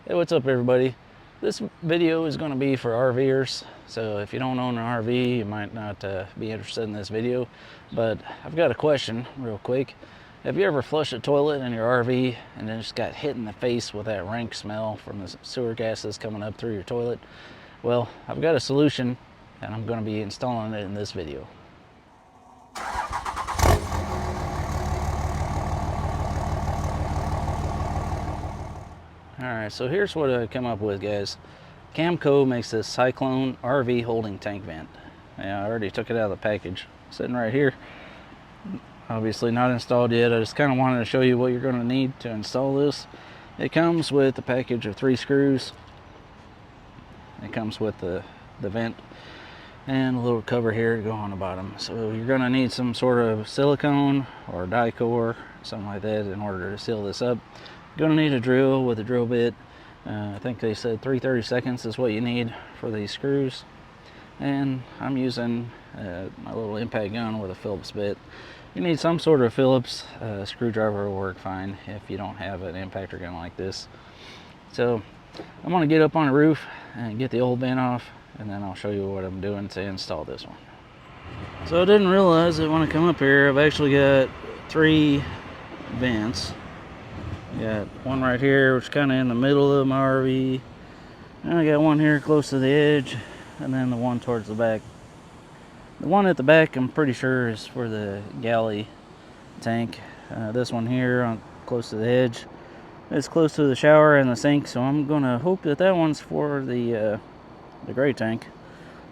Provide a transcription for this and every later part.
Hey, what's up everybody? This video is going to be for RVers, so if you don't own an RV, you might not be interested in this video, but I've got a question real quick. Have you ever flushed a toilet in your RV and then just got hit in the face with that rank smell from the sewer gases coming up through your toilet? Well, I've got a solution and I'm going to be installing it in this video. Alright, so here's what I come up with, guys. Camco makes this Cyclone RV holding tank vent. Yeah, I already took it out of the package. Sitting right here. Obviously not installed yet. I just kind of wanted to show you what you're going to need to install this. It comes with a package of 3 screws. It comes with the vent and a little cover here to go on the bottom. So you're going to need some sort of silicone or die-core, something like that, in order to seal this up. You're going to need a drill with a drill bit. I think they said 3/32 is what you need for these screws. And I'm using my little impact gun with a Phillips bit. You need some sort of Phillips screwdriver will work fine if you don't have an impactor gun like this. So I'm going to get up on the roof and get the old vent off, and then I'll show you what I'm doing to install this one. So I didn't realize that when I come up here, I've actually got 3 vents. I got one right here, which is kind of in the middle of my RV. And I got one here close to the edge, and then the one towards the back. The one at the back, I'm pretty sure, is for the galley tank. This one here, close to the edge, is close to the shower and the sink. So I'm gonna hope that that one's for the gray tank,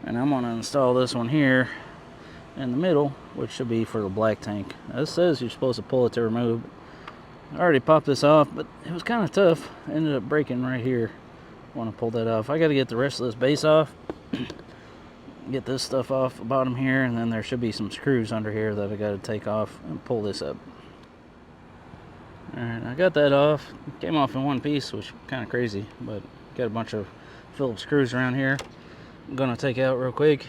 and I'm gonna install this one here in the middle, which should be for the black tank. Now, this says you're supposed to pull it to remove. I already popped this off, but it was kind of tough. Ended up breaking right here when I pulled that off. I got to get the rest of this base off, get this stuff off the bottom here, and then there should be some screws under here that I got to take off and pull this up. Alright, I got that off. It came off in one piece, which is kind of crazy, but got a bunch of Phillips screws around here. I'm going to take out real quick,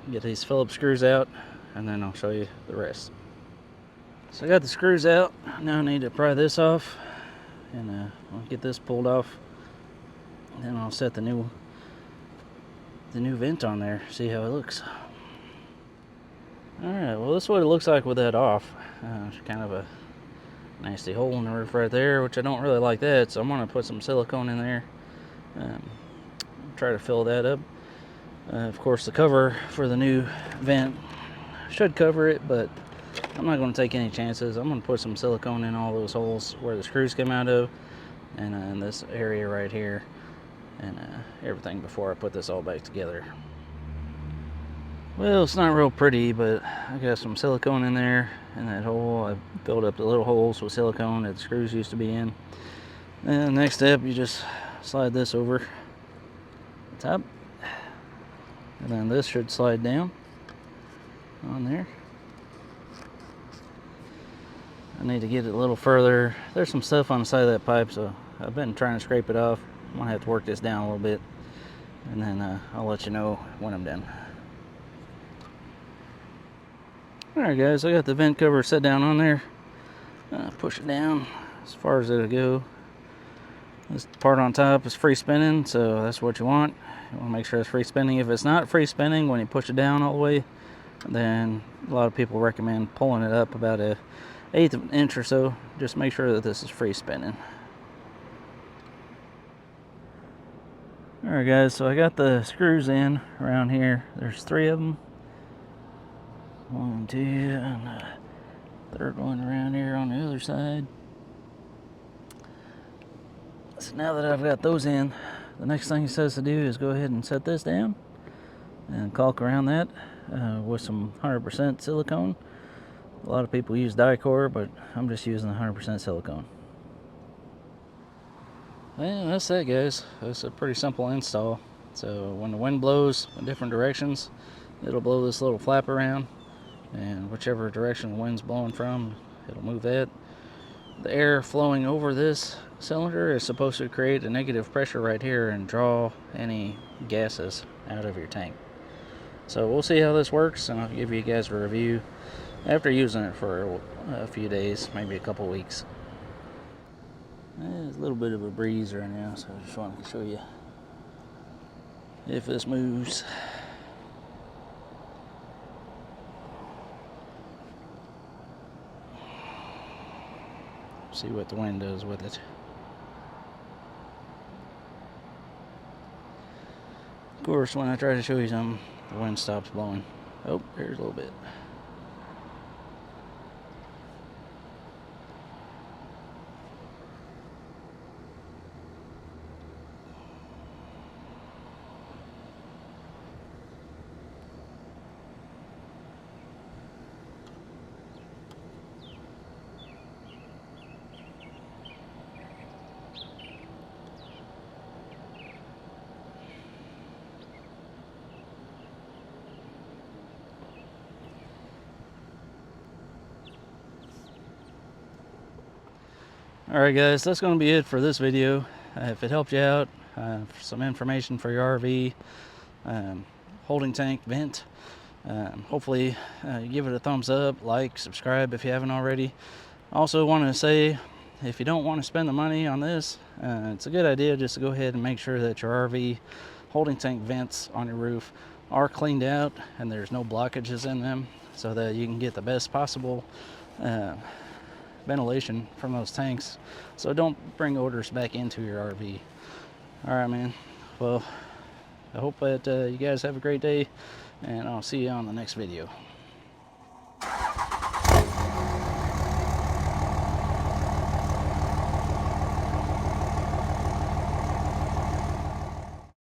get these Phillips screws out, and then I'll show you the rest. So I got the screws out. Now I need to pry this off, and I'll get this pulled off. And then I'll set the new vent on there, see how it looks. Alright, well this is what it looks like with that off. It's kind of a nasty hole in the roof right there, which I don't really like that, so I'm going to put some silicone in there. Try to fill that up. Of course the cover for the new vent should cover it, but I'm not going to take any chances. I'm going to put some silicone in all those holes where the screws come out of, and in this area right here, and everything before I put this all back together. Well, it's not real pretty, but I got some silicone in there in that hole. I filled up the little holes with silicone that the screws used to be in. And the next step, you just slide this over the top, and then this should slide down on there. I need to get it a little further. There's some stuff on the side of that pipe, so I've been trying to scrape it off. I'm gonna have to work this down a little bit, and then I'll let you know when I'm done. Alright guys, I got the vent cover set down on there. Push it down as far as it'll go. This part on top is free spinning, so that's what you want. You want to make sure it's free spinning. If it's not free spinning when you push it down all the way, then a lot of people recommend pulling it up about a 1/8 of an inch or so. Just make sure that this is free spinning. Alright guys, so I got the screws in around here. There's 3 of them. 1, 2, and the third one around here on the other side. So now that I've got those in, the next thing it says to do is go ahead and set this down and caulk around that with some 100% silicone. A lot of people use die-core, but I'm just using 100% silicone. And that's it guys. It's a pretty simple install. So when the wind blows in different directions, it'll blow this little flap around, and whichever direction the wind's blowing from, it'll move that. The air flowing over this cylinder is supposed to create a negative pressure right here and draw any gases out of your tank. So we'll see how this works, and I'll give you guys a review after using it for a few days, maybe a couple weeks. There's a little bit of a breeze right now, so I just wanted to show you if this moves. See what the wind does with it. Of course, when I try to show you something, the wind stops blowing. Oh, there's a little bit. Alright guys, that's going to be it for this video. If it helped you out, for some information for your RV, holding tank vent, hopefully give it a thumbs up, like, subscribe if you haven't already. Also want to say, if you don't want to spend the money on this, it's a good idea just to go ahead and make sure that your RV holding tank vents on your roof are cleaned out and there's no blockages in them, so that you can get the best possible ventilation from those tanks, so don't bring odors back into your RV. Alright man, well I hope that you guys have a great day, and I'll see you on the next video.